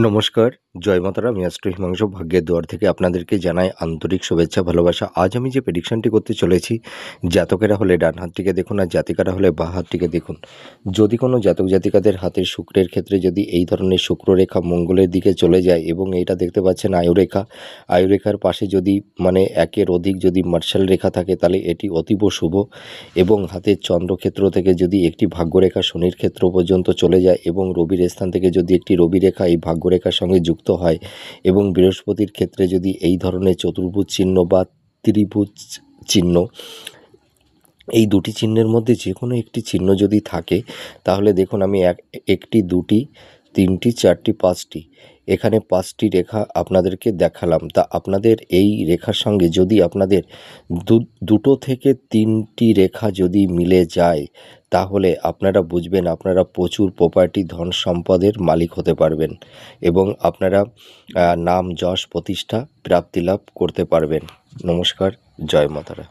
নমস্কার, জয় মাতারা। আমি অ্যাস্ট্রো হিমাংশু ভাগ্যের দুয়ার থেকে আপনাদেরকে জানাই আন্তরিক শুভেচ্ছা, ভালোবাসা। আজ আমি যে প্রেডিকশনটি করতে চলেছি, জাতকেরা হলে ডান হাতটিকে দেখুন আর জাতিকারা হলে বাঁ হাতটিকে দেখুন। যদি কোনো জাতক জাতিকাদের হাতের শুক্রের ক্ষেত্রে যদি এই ধরনের শুক্ররেখা মঙ্গলের দিকে চলে যায় এবং এইটা দেখতে পাচ্ছেন আয়ুরেখা, আয়ুরেখার পাশে যদি একের অধিক যদি মার্শাল রেখা থাকে তাহলে এটি অতীব শুভ। এবং হাতের চন্দ্রক্ষেত্র থেকে যদি একটি ভাগ্যরেখা শনির ক্ষেত্র পর্যন্ত চলে যায় এবং রবির স্থান থেকে যদি একটি রবি রেখা এই ভাগ্যরেখার সঙ্গে যুক্ত হয় এবং বৃহস্পতির ক্ষেত্রে যদি এই ধরনের চতুর্ভুজ চিহ্ন বা ত্রিভুজ চিহ্ন, এই দুটি চিহ্নের মধ্যে যে কোনো একটি চিহ্ন যদি থাকে তাহলে দেখুন আমি একটি, দুটি, তিনটি, চারটি, পাঁচটি, এখানে পাঁচটি রেখা আপনাদেরকে দেখালাম। তা আপনাদের এই রেখার সঙ্গে যদি আপনাদের দুটো থেকে তিনটি রেখা যদি মিলে যায় তাহলে আপনারা বুঝবেন আপনারা প্রচুর প্রপার্টি ধন সম্পদের মালিক হতে পারবেন এবং আপনারা নাম যশ প্রতিষ্ঠা প্রাপ্তি লাভ করতে পারবেন। নমস্কার, জয় মাতারা।